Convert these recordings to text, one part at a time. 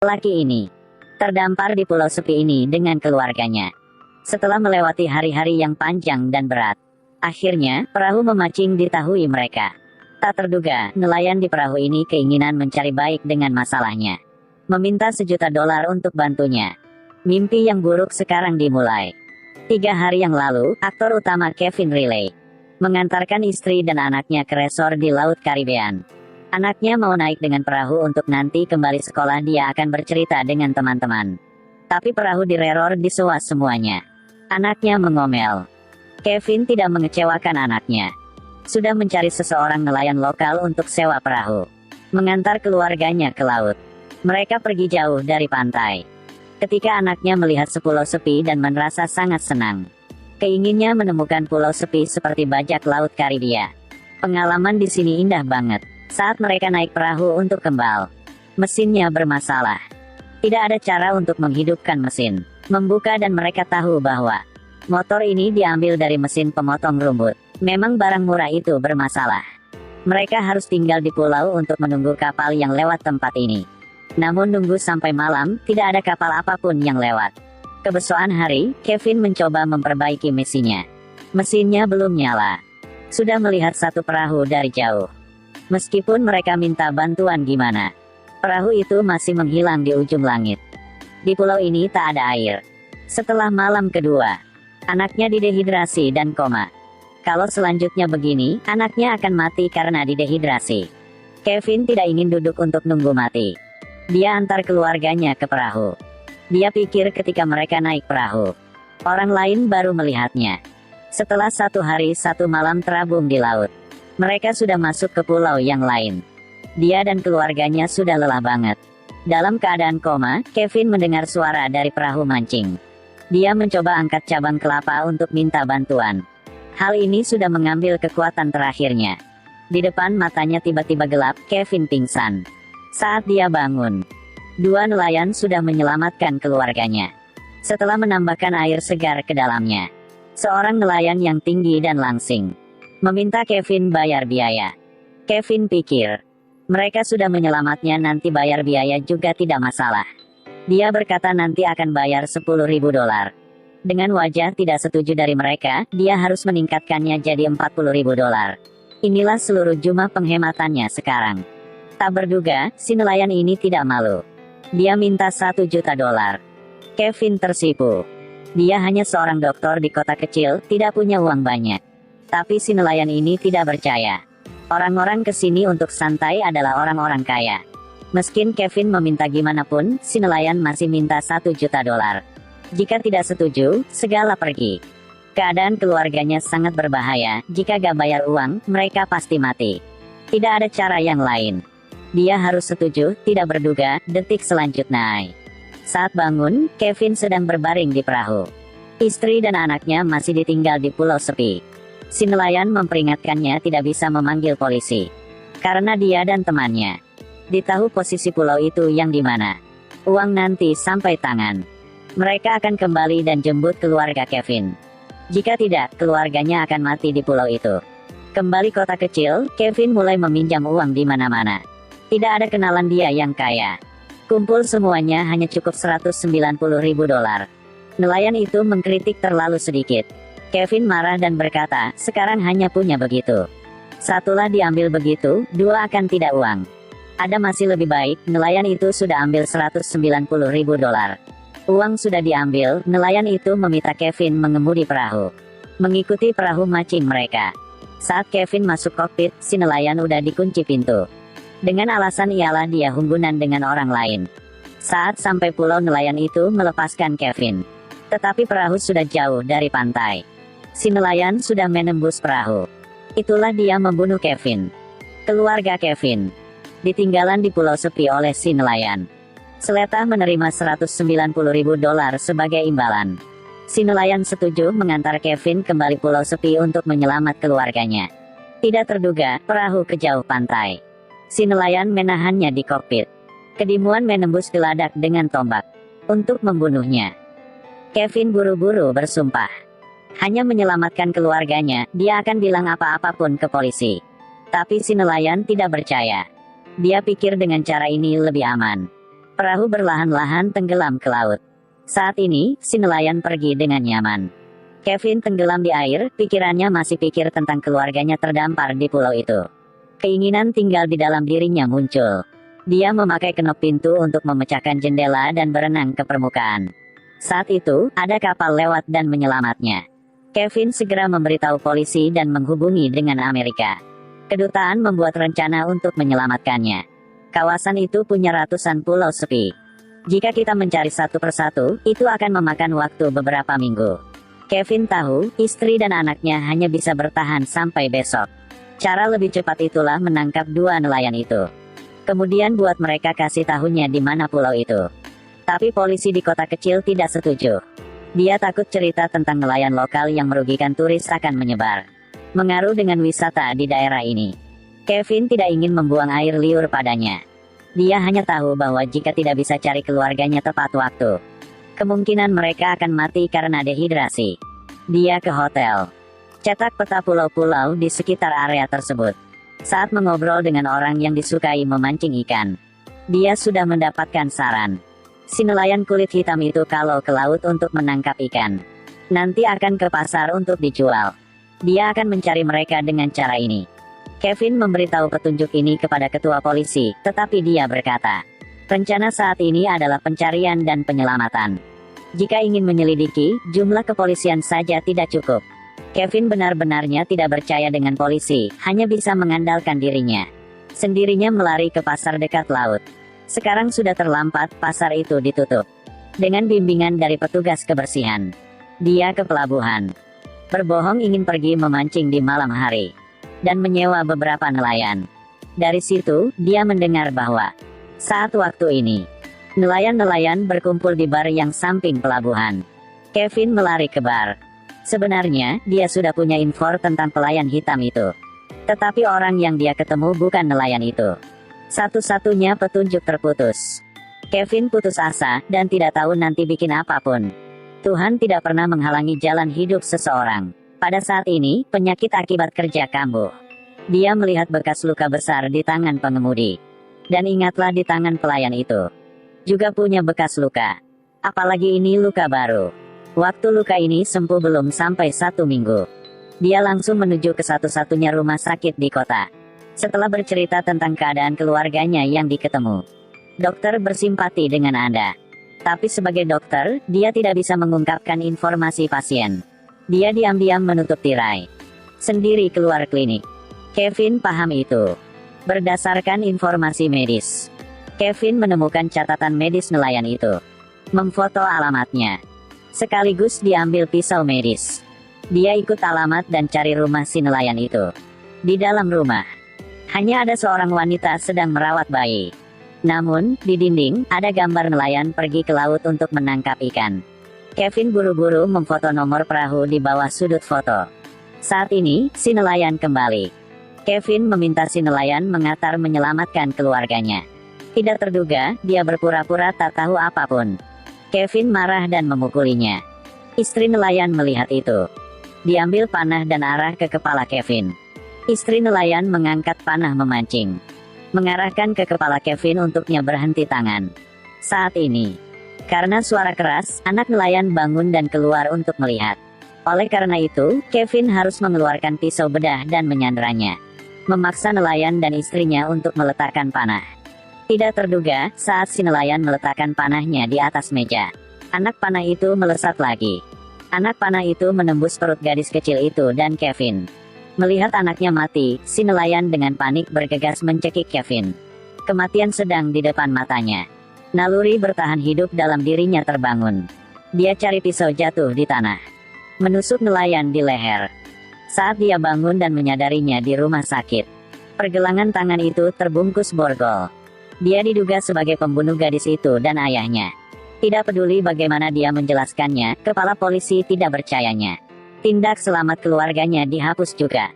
Laki ini terdampar di pulau sepi ini dengan keluarganya. Setelah melewati hari-hari yang panjang dan berat, akhirnya perahu memancing diketahui mereka. Tak terduga, nelayan di perahu ini keinginan mencari baik dengan masalahnya. Meminta $1.000.000 untuk bantunya. Mimpi yang buruk sekarang dimulai. 3 hari yang lalu, aktor utama Kevin Riley mengantarkan istri dan anaknya ke resor di Laut Karibean. Anaknya mau naik dengan perahu untuk nanti kembali sekolah, dia akan bercerita dengan teman-teman. Tapi perahu direror disewa semuanya. Anaknya mengomel. Kevin tidak mengecewakan anaknya. Sudah mencari seseorang nelayan lokal untuk sewa perahu. Mengantar keluarganya ke laut. Mereka pergi jauh dari pantai. Ketika anaknya melihat sepulau sepi dan merasa sangat senang. Keinginnya menemukan pulau sepi seperti bajak laut Karibia. Pengalaman di sini indah banget. Saat mereka naik perahu untuk kembal, mesinnya bermasalah. Tidak ada cara untuk menghidupkan mesin. Membuka dan mereka tahu bahwa motor ini diambil dari mesin pemotong rumput. Memang barang murah itu bermasalah. Mereka harus tinggal di pulau untuk menunggu kapal yang lewat tempat ini. Namun nunggu sampai malam, tidak ada kapal apapun yang lewat. Kebesokan hari, Kevin mencoba memperbaiki mesinnya. Mesinnya belum nyala. Sudah melihat satu perahu dari jauh. Meskipun mereka minta bantuan gimana, perahu itu masih menghilang di ujung langit. Di pulau ini tak ada air. Setelah malam kedua, anaknya didehidrasi dan koma. Kalau selanjutnya begini, anaknya akan mati karena didehidrasi. Kevin tidak ingin duduk untuk nunggu mati. Dia antar keluarganya ke perahu. Dia pikir ketika mereka naik perahu, orang lain baru melihatnya. Setelah 1 hari 1 malam terabung di laut, mereka sudah masuk ke pulau yang lain. Dia dan keluarganya sudah lelah banget. Dalam keadaan koma, Kevin mendengar suara dari perahu mancing. Dia mencoba angkat cabang kelapa untuk minta bantuan. Hal ini sudah mengambil kekuatan terakhirnya. Di depan matanya tiba-tiba gelap, Kevin pingsan. Saat dia bangun, 2 nelayan sudah menyelamatkan keluarganya. Setelah menambahkan air segar ke dalamnya, seorang nelayan yang tinggi dan langsing meminta Kevin bayar biaya. Kevin pikir, mereka sudah menyelamatnya, nanti bayar biaya juga tidak masalah. Dia berkata nanti akan bayar $10.000. Dengan wajah tidak setuju dari mereka, dia harus meningkatkannya jadi $40.000. Inilah seluruh jumlah penghematannya sekarang. Tak berduga, si nelayan ini tidak malu. Dia minta $1.000.000. Kevin tersipu. Dia hanya seorang dokter di kota kecil, tidak punya uang banyak. Tapi si nelayan ini tidak percaya. Orang-orang kesini untuk santai adalah orang-orang kaya. Meski Kevin meminta gimana pun, si nelayan masih minta $1.000.000. Jika tidak setuju, segala pergi. Keadaan keluarganya sangat berbahaya, jika gak bayar uang, mereka pasti mati. Tidak ada cara yang lain. Dia harus setuju, tidak berduga, detik selanjutnya. Saat bangun, Kevin sedang berbaring di perahu. Istri dan anaknya masih ditinggal di pulau sepi. Si nelayan memperingatkannya tidak bisa memanggil polisi. Karena dia dan temannya ditahu posisi pulau itu yang dimana uang nanti sampai tangan. Mereka akan kembali dan jemput keluarga Kevin. Jika tidak, keluarganya akan mati di pulau itu. Kembali kota kecil, Kevin mulai meminjam uang di mana-mana. Tidak ada kenalan dia yang kaya. Kumpul semuanya hanya cukup $190.000. Nelayan itu mengkritik terlalu sedikit. Kevin marah dan berkata, sekarang hanya punya begitu. Satulah diambil begitu, 2 akan tidak uang. Ada masih lebih baik, nelayan itu sudah ambil $190.000. Uang sudah diambil, nelayan itu meminta Kevin mengemudi perahu. Mengikuti perahu mancing mereka. Saat Kevin masuk kokpit, si nelayan udah dikunci pintu. Dengan alasan ialah dia hubungan dengan orang lain. Saat sampai pulau, nelayan itu melepaskan Kevin. Tetapi perahu sudah jauh dari pantai. Si nelayan sudah menembus perahu. Itulah dia membunuh Kevin. Keluarga Kevin ditinggalan di pulau sepi oleh si nelayan. Seletar menerima $190.000 sebagai imbalan. Si nelayan setuju mengantar Kevin kembali pulau sepi untuk menyelamat keluarganya. Tidak terduga, perahu kejauh pantai. Si nelayan menahannya di kokpit. Kedimuan menembus geladak dengan tombak untuk membunuhnya. Kevin buru-buru bersumpah hanya menyelamatkan keluarganya, dia akan bilang apa-apapun ke polisi. Tapi si nelayan tidak percaya. Dia pikir dengan cara ini lebih aman. Perahu berlahan-lahan tenggelam ke laut. Saat ini, si nelayan pergi dengan nyaman. Kevin tenggelam di air, pikirannya masih pikir tentang keluarganya terdampar di pulau itu. Keinginan tinggal di dalam dirinya muncul. Dia memakai kenop pintu untuk memecahkan jendela dan berenang ke permukaan. Saat itu, ada kapal lewat dan menyelamatnya. Kevin segera memberitahu polisi dan menghubungi dengan Amerika. Kedutaan membuat rencana untuk menyelamatkannya. Kawasan itu punya ratusan pulau sepi. Jika kita mencari satu persatu, itu akan memakan waktu beberapa minggu. Kevin tahu, istri dan anaknya hanya bisa bertahan sampai besok. Cara lebih cepat itulah menangkap dua nelayan itu. Kemudian buat mereka kasih tahunya di mana pulau itu. Tapi polisi di kota kecil tidak setuju. Dia takut cerita tentang nelayan lokal yang merugikan turis akan menyebar. Mengaruh dengan wisata di daerah ini. Kevin tidak ingin membuang air liur padanya. Dia hanya tahu bahwa jika tidak bisa cari keluarganya tepat waktu, kemungkinan mereka akan mati karena dehidrasi. Dia ke hotel. Cetak peta pulau-pulau di sekitar area tersebut. Saat mengobrol dengan orang yang disukai memancing ikan, dia sudah mendapatkan saran. Si nelayan kulit hitam itu kalau ke laut untuk menangkap ikan, nanti akan ke pasar untuk dijual. Dia akan mencari mereka dengan cara ini. Kevin memberitahu petunjuk ini kepada ketua polisi, tetapi dia berkata, rencana saat ini adalah pencarian dan penyelamatan. Jika ingin menyelidiki, jumlah kepolisian saja tidak cukup. Kevin benar-benarnya tidak percaya dengan polisi, hanya bisa mengandalkan dirinya. Sendirinya melari ke pasar dekat laut. Sekarang sudah terlambat, pasar itu ditutup. Dengan bimbingan dari petugas kebersihan, dia ke pelabuhan. Berbohong ingin pergi memancing di malam hari. Dan menyewa beberapa nelayan. Dari situ, dia mendengar bahwa saat waktu ini, nelayan-nelayan berkumpul di bar yang samping pelabuhan. Kevin melari ke bar. Sebenarnya, dia sudah punya info tentang pelayan hitam itu. Tetapi orang yang dia ketemu bukan nelayan itu. Satu-satunya petunjuk terputus. Kevin putus asa, dan tidak tahu nanti bikin apapun. Tuhan tidak pernah menghalangi jalan hidup seseorang. Pada saat ini, penyakit akibat kerja kambuh. Dia melihat bekas luka besar di tangan pengemudi. Dan ingatlah di tangan pelayan itu juga punya bekas luka. Apalagi ini luka baru. Waktu luka ini sembuh belum sampai 1 minggu. Dia langsung menuju ke satu-satunya rumah sakit di kota. Setelah bercerita tentang keadaan keluarganya yang diketemu, dokter bersimpati dengan Anda. Tapi sebagai dokter, dia tidak bisa mengungkapkan informasi pasien. Dia diam-diam menutup tirai. Sendiri keluar klinik. Kevin paham itu. Berdasarkan informasi medis, Kevin menemukan catatan medis nelayan itu. Memfoto alamatnya. Sekaligus diambil pisau medis. Dia ikut alamat dan cari rumah si nelayan itu. Di dalam rumah, hanya ada seorang wanita sedang merawat bayi. Namun, di dinding, ada gambar nelayan pergi ke laut untuk menangkap ikan. Kevin buru-buru memfoto nomor perahu di bawah sudut foto. Saat ini, si nelayan kembali. Kevin meminta si nelayan mengantar menyelamatkan keluarganya. Tidak terduga, dia berpura-pura tak tahu apapun. Kevin marah dan memukulinya. Istri nelayan melihat itu. Diambil panah dan arah ke kepala Kevin. Istri nelayan mengangkat panah memancing. Mengarahkan ke kepala Kevin untuknya berhenti tangan. Saat ini, karena suara keras, anak nelayan bangun dan keluar untuk melihat. Oleh karena itu, Kevin harus mengeluarkan pisau bedah dan menyanderanya. Memaksa nelayan dan istrinya untuk meletakkan panah. Tidak terduga, saat si nelayan meletakkan panahnya di atas meja, anak panah itu melesat lagi. Anak panah itu menembus perut gadis kecil itu dan Kevin. Melihat anaknya mati, si nelayan dengan panik bergegas mencekik Kevin. Kematian sedang di depan matanya. Naluri bertahan hidup dalam dirinya terbangun. Dia cari pisau jatuh di tanah. Menusuk nelayan di leher. Saat dia bangun dan menyadarinya di rumah sakit, pergelangan tangan itu terbungkus borgol. Dia diduga sebagai pembunuh gadis itu dan ayahnya. Tidak peduli bagaimana dia menjelaskannya, kepala polisi tidak percayanya. Tindak selamat keluarganya dihapus juga.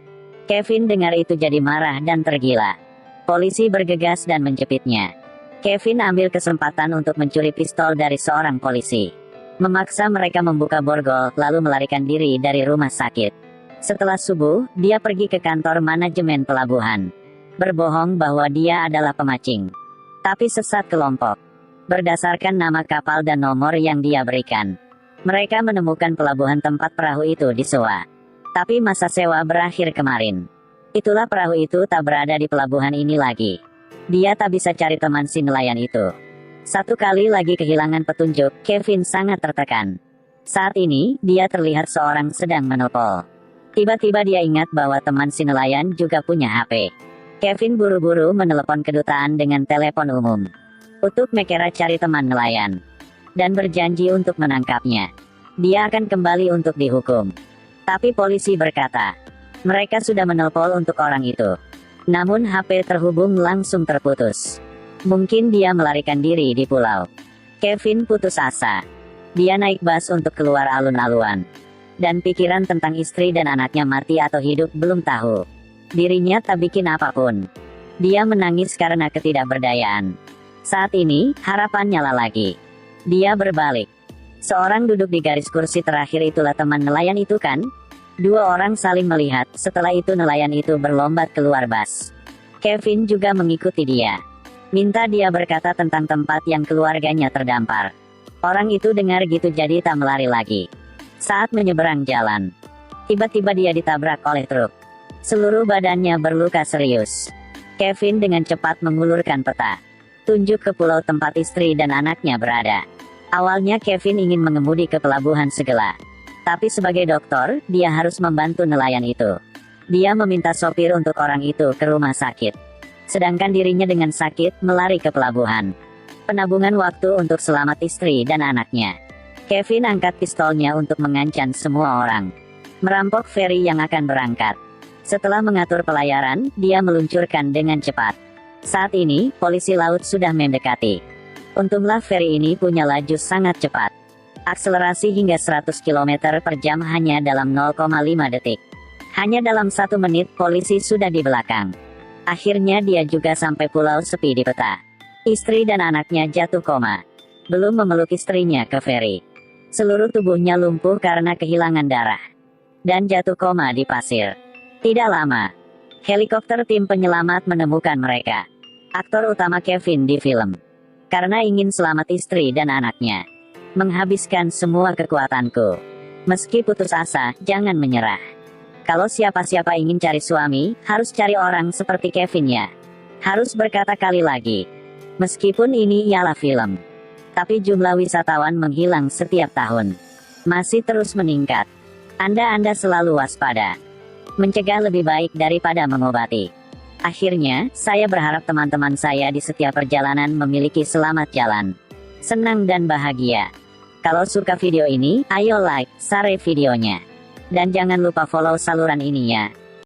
Kevin dengar itu jadi marah dan tergila. Polisi bergegas dan menjepitnya. Kevin ambil kesempatan untuk mencuri pistol dari seorang polisi. Memaksa mereka membuka borgol, lalu melarikan diri dari rumah sakit. Setelah subuh, dia pergi ke kantor manajemen pelabuhan. Berbohong bahwa dia adalah pemancing. Tapi sesat kelompok. berdasarkan nama kapal dan nomor yang dia berikan. Mereka menemukan pelabuhan tempat perahu itu disewa. Tapi masa sewa berakhir kemarin. Itulah perahu itu tak berada di pelabuhan ini lagi. Dia tak bisa cari teman si nelayan itu. Satu kali lagi kehilangan petunjuk, Kevin sangat tertekan. Saat ini, dia terlihat seorang sedang menelpon. Tiba-tiba dia ingat bahwa teman si nelayan juga punya HP. Kevin buru-buru menelepon kedutaan dengan telepon umum. Untuk Mekera cari teman nelayan. Dan berjanji untuk menangkapnya. Dia akan kembali untuk dihukum. Tapi polisi berkata, mereka sudah menelpon untuk orang itu. Namun HP terhubung langsung terputus. Mungkin dia melarikan diri di pulau. Kevin putus asa. Dia naik bus untuk keluar alun-alun. Dan pikiran tentang istri dan anaknya mati atau hidup belum tahu. Dirinya tak bikin apapun. Dia menangis karena ketidakberdayaan. Saat ini, harapan nyala lagi. Dia berbalik. Seorang duduk di garis kursi terakhir itulah teman nelayan itu kan? Dua orang saling melihat, setelah itu nelayan itu berlombat keluar bus. Kevin juga mengikuti dia. Minta dia berkata tentang tempat yang keluarganya terdampar. Orang itu dengar gitu jadi tak melari lagi. Saat menyeberang jalan, tiba-tiba dia ditabrak oleh truk. Seluruh badannya berluka serius. Kevin dengan cepat mengulurkan peta. Tunjuk ke pulau tempat istri dan anaknya berada. Awalnya Kevin ingin mengemudi ke pelabuhan Segela. Tapi sebagai dokter, dia harus membantu nelayan itu. Dia meminta sopir untuk orang itu ke rumah sakit. Sedangkan dirinya dengan sakit, melari ke pelabuhan. Penabungan waktu untuk selamat istri dan anaknya. Kevin angkat pistolnya untuk mengancam semua orang. Merampok feri yang akan berangkat. Setelah mengatur pelayaran, dia meluncurkan dengan cepat. Saat ini, polisi laut sudah mendekati. Untunglah feri ini punya laju sangat cepat. Akselerasi hingga 100 km per jam hanya dalam 0,5 detik. Hanya dalam 1 menit, polisi sudah di belakang. Akhirnya dia juga sampai pulau sepi di peta. Istri dan anaknya jatuh koma. Belum memeluk istrinya ke feri. Seluruh tubuhnya lumpuh karena kehilangan darah. Dan jatuh koma di pasir. Tidak lama, helikopter tim penyelamat menemukan mereka. Aktor utama Kevin di film. Karena ingin selamat istri dan anaknya. Menghabiskan semua kekuatanku. Meski putus asa, jangan menyerah. Kalau siapa-siapa ingin cari suami, harus cari orang seperti Kevin ya. Harus berkata kali lagi. Meskipun ini ialah film. Tapi jumlah wisatawan menghilang setiap tahun. Masih terus meningkat. Anda selalu waspada. Mencegah lebih baik daripada mengobati. Akhirnya, saya berharap teman-teman saya di setiap perjalanan memiliki selamat jalan. Senang dan bahagia. Kalau suka video ini, ayo like, share videonya. Dan jangan lupa follow saluran ini ya.